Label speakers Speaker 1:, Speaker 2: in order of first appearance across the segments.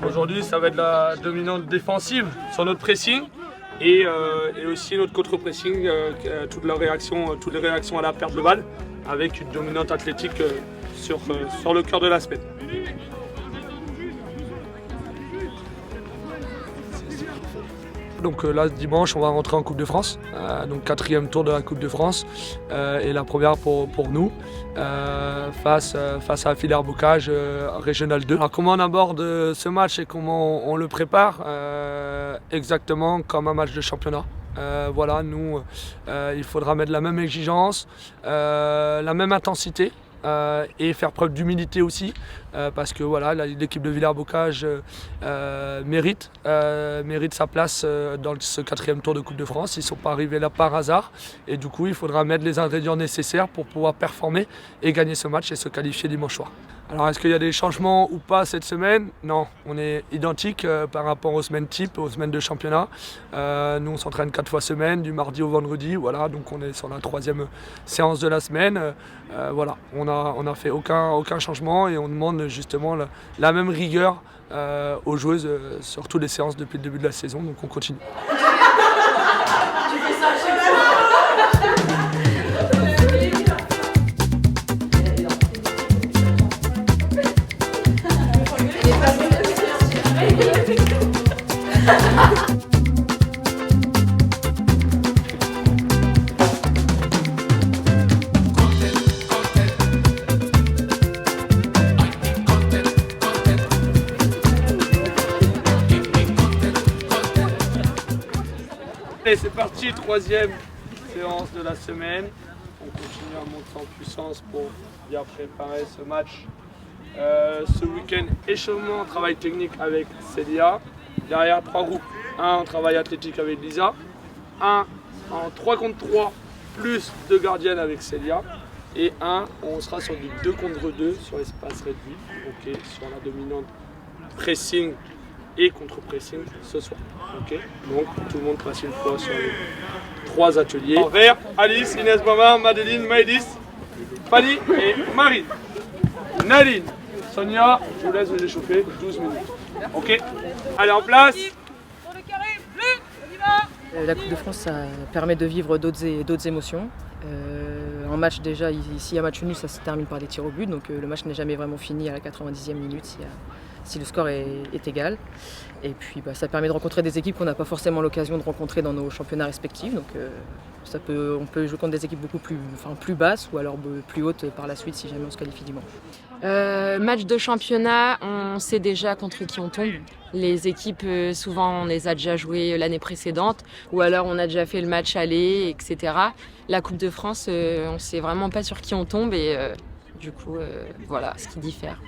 Speaker 1: Aujourd'hui, ça va être la dominante défensive sur notre pressing et aussi notre contre-pressing, toutes les réactions à la perte de balle, avec une dominante athlétique sur le cœur de la semaine. Donc là, dimanche, on va rentrer en Coupe de France, donc 4e tour de la Coupe de France, et la première pour nous, face à Villers-Bocage, Régional 2. Alors comment on aborde ce match et comment on le prépare? Exactement comme un match de championnat. Voilà, nous, il faudra mettre la même exigence, la même intensité. Et faire preuve d'humilité aussi, parce que voilà, l'équipe de Villers-Bocage mérite sa place dans ce 4e tour de Coupe de France. Ils ne sont pas arrivés là par hasard et du coup il faudra mettre les ingrédients nécessaires pour pouvoir performer et gagner ce match et se qualifier dimanche soir. Alors est-ce qu'il y a des changements ou pas cette semaine? Non, on est identique par rapport aux semaines type, aux semaines de championnat. Nous on s'entraîne 4 fois semaine, du mardi au vendredi, voilà, donc on est sur la 3e séance de la semaine. Voilà, on n'a fait aucun changement et on demande justement la même rigueur aux joueuses sur toutes les séances depuis le début de la saison, donc on continue. Allez, c'est parti, 3e séance de la semaine. On continue à monter en puissance pour bien préparer ce match. Ce week-end, échauffement, travail technique avec Célia. Derrière, 3 groupes. Un en travail athlétique avec Lisa. Un en 3 contre 3, plus 2 gardiennes avec Célia. Et un, on sera sur du 2 contre 2 sur espace réduit. Okay, sur la dominante pressing et contre-pressing ce soir. Okay. Donc tout le monde passe une fois sur les 3 ateliers. En vert, Alice, Inès Bama, Madeleine, Maëlys, Fanny et Marie. Nadine, Sonia, je vous laisse vous échauffer 12 minutes. Ok. Allez, en place.
Speaker 2: La Coupe de France, ça permet de vivre d'autres émotions. En match déjà, s'il y a match nul, ça se termine par des tirs au but, donc le match n'est jamais vraiment fini à la 90e minute si le score est égal. Et puis ça permet de rencontrer des équipes qu'on n'a pas forcément l'occasion de rencontrer dans nos championnats respectifs. Donc on peut jouer contre des équipes beaucoup plus basses ou alors plus hautes par la suite si jamais on se qualifie dimanche.
Speaker 3: Match de championnat, on sait déjà contre qui on tombe. Les équipes, souvent on les a déjà jouées l'année précédente ou alors on a déjà fait le match aller, etc. La Coupe de France, on ne sait vraiment pas sur qui on tombe et du coup, voilà ce qui diffère.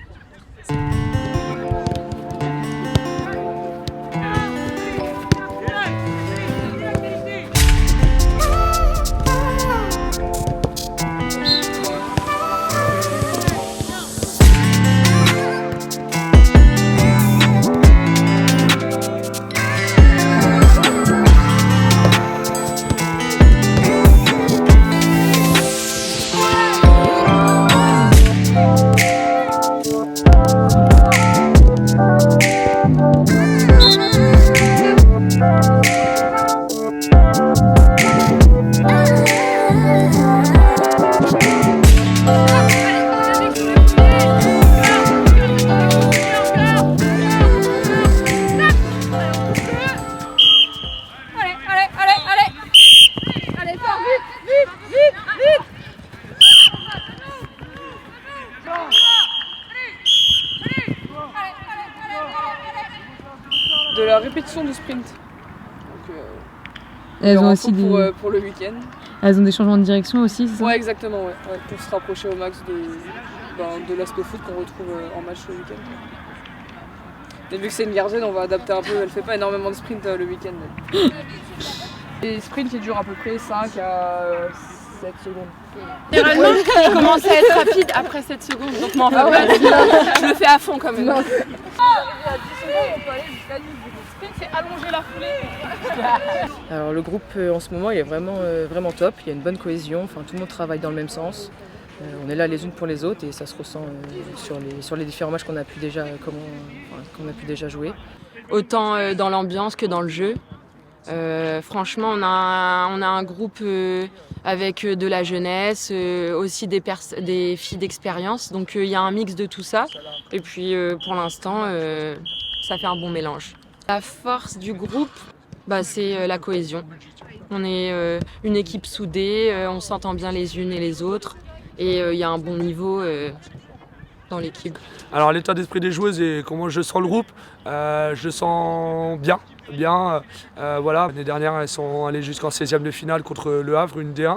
Speaker 4: De la répétition du sprint. Donc,
Speaker 5: elles ont aussi
Speaker 4: pour le week-end.
Speaker 5: Elles ont des changements de direction aussi, c'est ça?
Speaker 4: Ouais, exactement, ouais. Pour se rapprocher au max de l'aspect foot qu'on retrouve en match le week-end. Et vu que c'est une gardienne, on va adapter un peu. Elle fait pas énormément de sprint le week-end. Les sprints qui durent à peu près 5 à 7 secondes.
Speaker 3: Généralement, je commence à être rapide après 7 secondes, donc m'en veux pas. Je le fais à fond quand même.
Speaker 4: À 10 secondes, on peut aller jusqu'à 10 minutes. sprint, c'est allonger la foulée.
Speaker 2: Alors le groupe en ce moment il est vraiment top, il y a une bonne cohésion, enfin, tout le monde travaille dans le même sens. On est là les unes pour les autres et ça se ressent sur les différents matchs qu'on a pu déjà jouer.
Speaker 3: Autant dans l'ambiance que dans le jeu. Franchement, on a un groupe avec de la jeunesse, aussi des filles d'expérience. Donc il y a un mix de tout ça. Et puis pour l'instant, ça fait un bon mélange. La force du groupe, c'est la cohésion. On est une équipe soudée, on s'entend bien les unes et les autres. Et il y a un bon niveau dans l'équipe.
Speaker 1: Alors l'état d'esprit des joueuses et comment je sens le groupe, je le sens bien. Voilà. L'année dernière, elles sont allées jusqu'en 16e de finale contre Le Havre, une D1,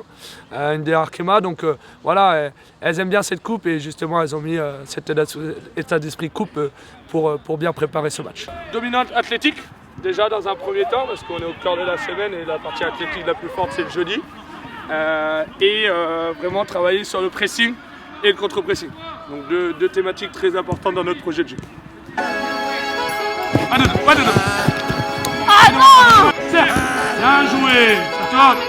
Speaker 1: une D1 Arkema. Donc voilà, elles aiment bien cette coupe et justement elles ont mis cet état d'esprit coupe pour bien préparer ce match. Dominante athlétique, déjà dans un premier temps, parce qu'on est au cœur de la semaine et la partie athlétique la plus forte c'est le jeudi. Et vraiment travailler sur le pressing et le contre-pressing. Donc deux thématiques très importantes dans notre projet de jeu. Ah non! Bien joué! Ça tourne!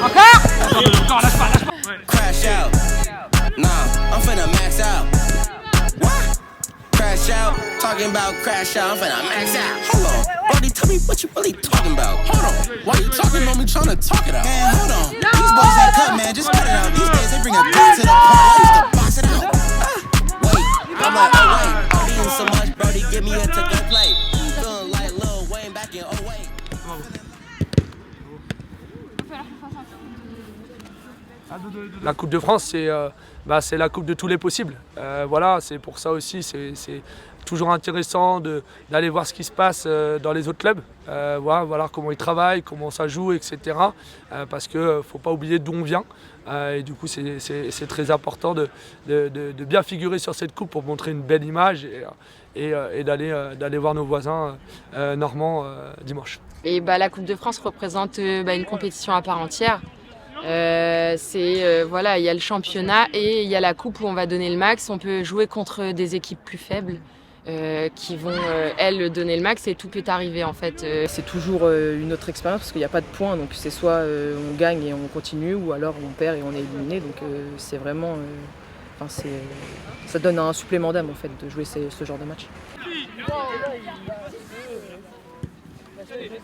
Speaker 1: Encore! Lâche pas!
Speaker 6: Crash out. Nah, I'm finna max out. What? Crash out. Talking about crash out. I'm finna max out. Hold on. Brody, tell me what you really talking about. Hold on. Why you talking on me trying to talk it out? Man, hold on. These boys ain't cut, man. Just cut it out. These days they bring a gun to the party. I used to box it out. Wait. I'm like, oh wait. I'm eating so much, Brody. Give me a to-go plate. Feeling like Lil Wayne back in 08.
Speaker 1: La Coupe de France, c'est la coupe de tous les possibles. Voilà, c'est pour ça aussi, c'est toujours intéressant d'aller voir ce qui se passe dans les autres clubs, voilà comment ils travaillent, comment ça joue, etc. Parce qu'il ne faut pas oublier d'où on vient. Et du coup, c'est très important de bien figurer sur cette coupe pour montrer une belle image et d'aller voir nos voisins normands dimanche.
Speaker 3: Et la Coupe de France représente une compétition à part entière. Voilà, il y a le championnat et il y a la coupe où on va donner le max. On peut jouer contre des équipes plus faibles qui vont, elles, donner le max et tout peut arriver en fait.
Speaker 2: C'est toujours une autre expérience parce qu'il n'y a pas de points, donc c'est soit on gagne et on continue ou alors on perd et on est éliminé. Donc c'est vraiment, ça donne un supplément d'âme en fait de jouer ce genre de match.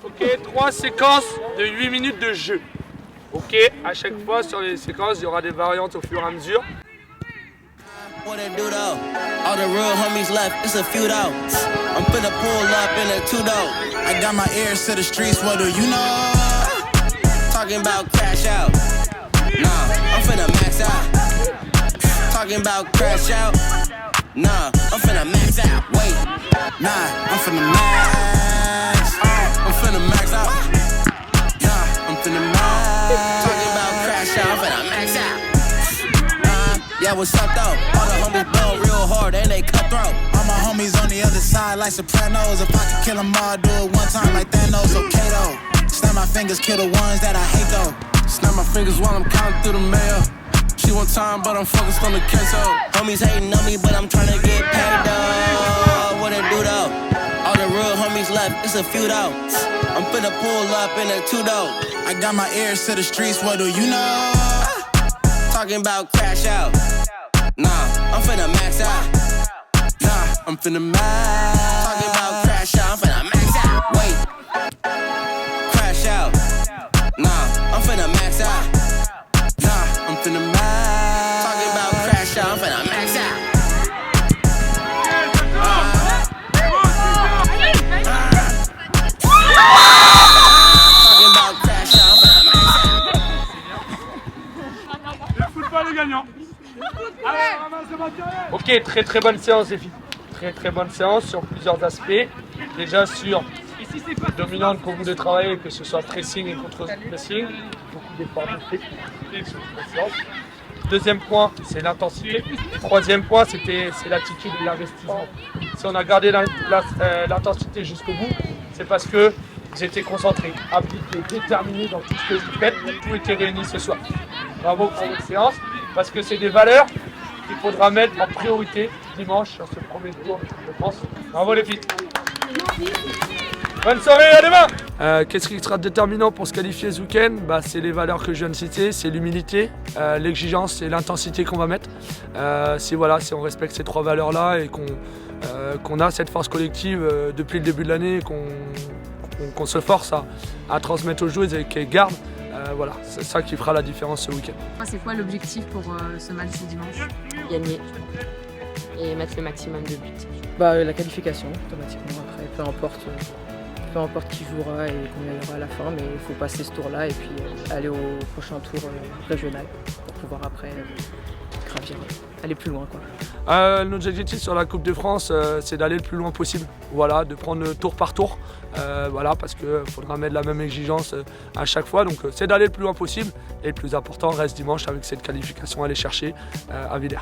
Speaker 1: Ok, 3 séquences de 8 minutes de jeu. Ok, à chaque fois sur les séquences, il y aura des variantes au fur et à mesure.
Speaker 6: What it do though? All the real homies left, it's a few though. I'm finna pull up in a two-door. I got my ears to the streets, what do you know? Talking about crash out. Nah, I'm finna max out. Talking about crash out. Nah, I'm finna max out. Wait. Nah, I'm finna max. I'm finna max out. Yeah, I'm finna max. Talking about crash out, I'm finna max out. Yeah, what's up though? All the homies blow real hard and they cutthroat. All my homies on the other side like Sopranos. If I could kill them all, do it one time like Thanos. Okay though. Snap my fingers, kill the ones that I hate though. Snap my fingers while I'm counting through the mail. She want time, but I'm focused on the queso. Homies hating on me, but I'm trying to get paid though. What it do though? All the real homies left, it's a few though. I'm finna pull up in a two-door. I got my ears to the streets, what do you know? Talking about crash out. Nah, I'm finna max out. Nah, I'm finna max. Talking about crash out, I'm finna max out. Wait. Crash out. Nah, I'm finna max out. Nah, I'm finna max. Talking about crash out, I'm finna max out. Talking about crash out, I'm finna max out.
Speaker 1: Le football est gagnant. Ok, très bonne séance les filles. Très bonne séance sur plusieurs aspects. Déjà sur dominante qu'on voulait travailler, que ce soit pressing et contre-pressing. Beaucoup d'efforts sur cette séance. Deuxième point, c'est l'intensité. Troisième point, c'est l'attitude et l'investissement. Si on a gardé l'intensité jusqu'au bout, c'est parce que vous étiez concentrés, appliqués, déterminés dans tout ce que vous faites. Tout était réuni ce soir. Bravo pour votre séance, parce que c'est des valeurs qu'il faudra mettre en priorité dimanche sur ce premier tour de France. Bravo les filles. Bonne soirée, à demain. Qu'est-ce qui sera déterminant pour se qualifier ce week-end? C'est les valeurs que je viens de citer, c'est l'humilité, l'exigence et l'intensité qu'on va mettre. Si on respecte ces 3 valeurs-là et qu'on a cette force collective depuis le début de l'année, qu'on se force à transmettre aux joueuses et qu'elles gardent, c'est ça qui fera la différence ce week-end.
Speaker 5: C'est quoi l'objectif pour ce match ce dimanche?
Speaker 3: Gagner et mettre le maximum de buts.
Speaker 2: La qualification, automatiquement, après, peu importe qui jouera et combien il y aura à la fin, mais il faut passer ce tour-là et puis aller au prochain tour régional pour pouvoir après gravir, aller plus loin, quoi.
Speaker 1: Notre objectif sur la Coupe de France, c'est d'aller le plus loin possible, de prendre tour par tour, parce qu'il faudra mettre la même exigence à chaque fois, donc c'est d'aller le plus loin possible et le plus important reste dimanche avec cette qualification à aller chercher à Villers.